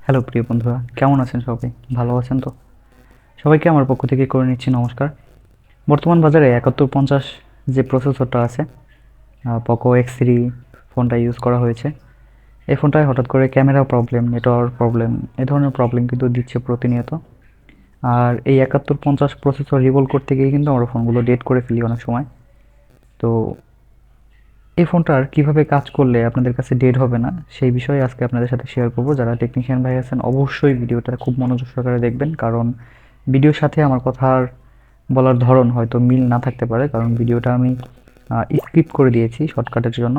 Hello প্রিয় বন্ধুরা, কেমন আছেন সবাই? ভালো আছেন তো? সবাইকে আমার পক্ষ থেকে করে নিচ্ছি নমস্কার। বর্তমান বাজারে ৭১৫০ যে প্রসেসরটা আছে, পোকো X3 ফোনটা ইউজ করা হয়েছে। এই ফোনটায় হঠাৎ করে ক্যামেরা প্রবলেম, নেটওয়ার্ক প্রবলেম, এ ধরনের প্রবলেম কিন্তু দিচ্ছে প্রতিনিয়ত। আর এই ৭১৫০ প্রসেসর রিভল করতে গিয়ে কিন্তু আমরা ফোনগুলো ডেট করে ফেলি অনেক সময়। তো এই ফোনটার কিভাবে কাজ করলে আপনাদের কাছে ডেড হবে না, সেই বিষয়ে আজকে আপনাদের সাথে শেয়ার করব। যারা টেকনিশিয়ান ভাই আছেন অবশ্যই ভিডিওটা খুব মনোযোগ সহকারে দেখবেন, কারণ ভিডিওর সাথে আমার কথার বলার ধরন হয়তো মিল না থাকতে পারে, কারণ ভিডিওটা আমি স্ক্রিপ্ট করে দিয়েছি শর্টকাটের জন্য।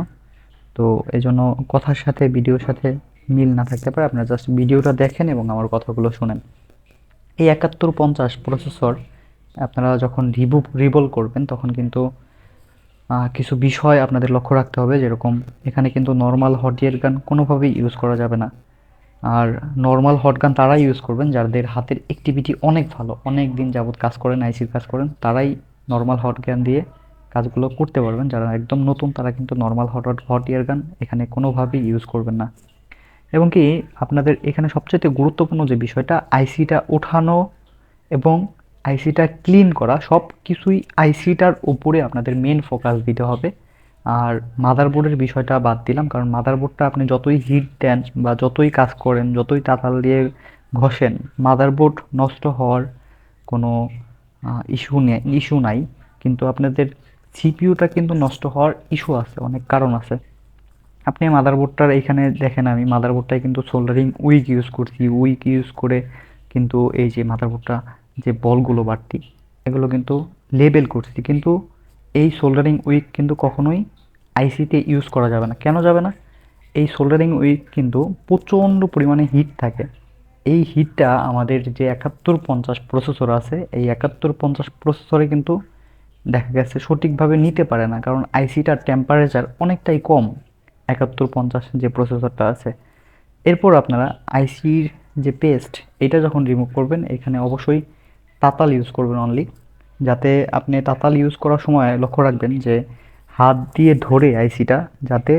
তো এই জন্য কথার সাথে ভিডিওর সাথে মিল না থাকতে পারে। আপনারা জাস্ট ভিডিওটা দেখেন এবং আমার কথাগুলো শোনেন। এই ৭১৫০ প্রসেসর আপনারা যখন রিভল করবেন তখন কিন্তু কিছু বিষয় আপনাদের লক্ষ্য রাখতে হবে। যেরকম এখানে কিন্তু নর্মাল হট গিয়ার গান কোনোভাবেই ইউজ করা যাবে না। আর নর্মাল হট গান তারাই ইউজ করবেন যাদের হাতের অ্যাক্টিভিটি অনেক ভালো, অনেক দিন যাবত কাজ করেন, আইসির কাজ করেন, তারাই নর্মাল হট গান দিয়ে কাজগুলো করতে পারবেন। যারা একদম নতুন তারা কিন্তু নর্মাল হট ইয়ার গান এখানে কোনোভাবেই ইউজ করবেন না। এবং কি আপনাদের এখানে সবচেয়ে গুরুত্বপূর্ণ যে বিষয়টা, আইসিটা ওঠানো এবং আইসিটা ক্লিন করা, সব কিছুই আইসিটার উপরে আপনাদের মেন ফোকাস দিতে হবে। আর মাদারবোর্ডের বিষয়টা বাদ দিলাম, কারণ মাদারবোর্ডটা আপনি যতই হিট দেন বা যতই কাজ করেন, যতই তাতাল দিয়ে ঘষেন, মাদারবোর্ড নষ্ট হওয়ার কোনো ইস্যু নাই। কিন্তু আপনাদের সিপিইউটা কিন্তু নষ্ট হওয়ার ইস্যু আছে, অনেক কারণ আছে। আপনি মাদারবোর্ডটার এইখানে দেখেন, আমি মাদারবোর্ডটায় কিন্তু সোল্ডারিং উইক ইউজ করছি। উইক ইউজ করে কিন্তু এই যে মাদারবোর্ডটা, যে বলগুলো বাড়তি, এগুলো কিন্তু লেবেল করছি। কিন্তু এই সোল্ডারিং উইক কিন্তু কখনোই আইসিতে ইউজ করা যাবে না। কেন যাবে না? এই সোল্ডারিং উইক কিন্তু প্রচণ্ড পরিমাণে হিট থাকে। এই হিটটা আমাদের যে ৭১৫০ প্রসেসর আছে, এই ৭১৫০ প্রসেসরে কিন্তু দেখা গেছে সঠিকভাবে নিতে পারে না, কারণ আইসিটার টেম্পারেচার অনেকটাই কম ৭১৫০ যে প্রসেসরটা আছে। এরপর আপনারা আইসির যে পেস্ট, এটা যখন রিমুভ করবেন, এখানে অবশ্যই তাতাল ইউজ করবেন অনলি। যাতে আপনি তাতাল ইউজ করার সময় লক্ষ্য রাখবেন যে হাত দিয়ে ধরে আইসিটা যাতে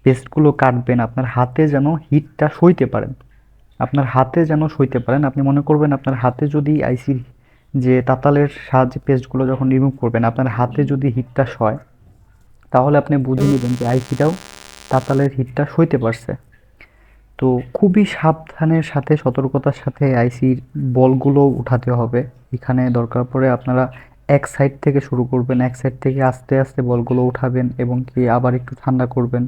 পেস্টগুলো কাটবেন, আপনার হাতে যেন হিটটা সইতে পারেন। আপনার হাতে যেন সইতে পারেন। আপনি মনে করবেন আপনার হাতে যদি আইসির যে তাতালের সাহায্যে পেস্টগুলো যখন রিমুভ করবেন, আপনার হাতে যদি হিটটা সয়, তাহলে আপনি বুঝে নেবেন যে আইসিটাও তাতালের হিটটা সইতে পারছে। তো খুবই সাবধানের সাথে, সতর্কতার সাথে আইসির বলগুলো উঠাতে হবে। এখানে দরকার পড়ে আপনারা এক সাইড থেকে শুরু করবেন, এক সাইড থেকে আস্তে আস্তে বলগুলো উঠাবেন এবং কি আবার একটু ঠান্ডা করবেন,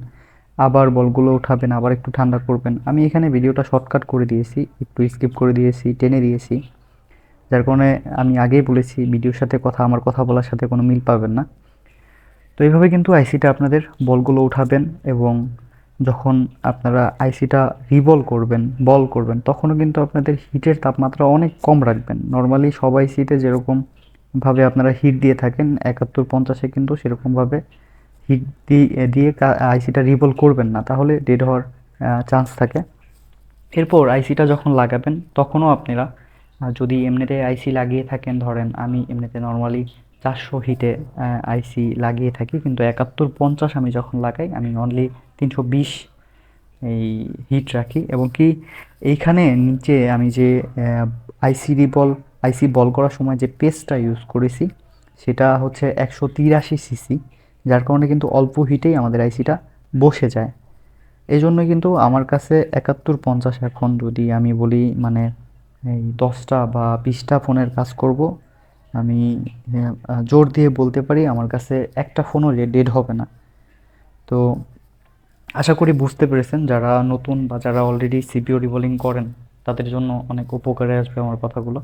আবার বলগুলো উঠাবেন, আবার একটু ঠান্ডা করবেন। আমি এখানে ভিডিওটা শর্টকাট করে দিয়েছি, একটু স্কিপ করে দিয়েছি, টেনে দিয়েছি। যার কারণে আমি আগেই বলেছি ভিডিওর সাথে আমার কথা বলার সাথে কোনো মিল পাবেন না। তো এইভাবে কিন্তু আইসিটা আপনাদের বলগুলো উঠাবেন। এবং যখন আপনারা আইসিটা বল করবেন, তখনও কিন্তু আপনাদের হিটের তাপমাত্রা অনেক কম রাখবেন। নর্মালি সব আইসিতে যেরকমভাবে আপনারা হিট দিয়ে থাকেন, ৭১৫০-এ কিন্তু সেরকমভাবে হিট দিয়ে আইসিটা রিভল করবেন না, তাহলে ডেড হওয়ার চান্স থাকে। এরপর আইসিটা যখন লাগাবেন তখনও আপনারা যদি এমনিতে আইসি লাগিয়ে থাকেন, ধরেন আমি এমনিতে নর্মালি ৪০০ হিটে আইসি লাগিয়ে থাকি, কিন্তু ৭১৫০ আমি যখন লাগাই আমি অনলি ৩২০ এই হিট রাখি। এবং কি এইখানে নিচে আমি যে আইসি বল করার সময় যে পেস্টটা ইউজ করেছি, সেটা হচ্ছে ১৮৩ সিসি, যার কারণে কিন্তু অল্প হিটেই আমাদের আইসিটা বসে যায়। এই জন্য কিন্তু আমার কাছে ৭১৫০, এখন যদি আমি বলি মানে এই ১০টা বা ২০টা ফোনের কাজ করব, আমি জোর দিয়ে বলতে পারি আমার কাছে একটা ফোনও ডেড হবে না। তো আশা করি বুঝতে পেরেছেন। যারা নতুন বা যারা অলরেডি সিপিইউ রিভলিং করেন, তাদের জন্য অনেক উপকারে আসবে আমার কথাগুলো।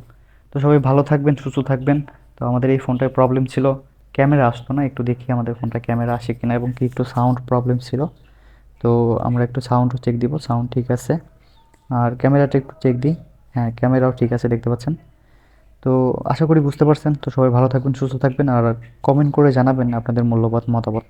তো সবাই ভালো থাকবেন, সুস্থ থাকবেন। তো আমাদের এই ফোনটায় প্রবলেম ছিল, ক্যামেরা আসতো না। একটু দেখি আমাদের ফোনটা ক্যামেরা আসে কিনা, এবং কি একটু সাউন্ড প্রবলেম ছিল। তো আমরা একটু সাউন্ডও চেক দিব, সাউন্ড ঠিক আছে। আর ক্যামেরাটা একটু চেক দিই। হ্যাঁ, ক্যামেরাও ঠিক আছে, দেখতে পাচ্ছেন। তো আশা করি বুঝতে পারছেন। তো সবাই ভালো থাকবেন, সুস্থ থাকবেন, আর কমেন্ট করে জানাবেন আপনাদের মূল্যবান মতামত।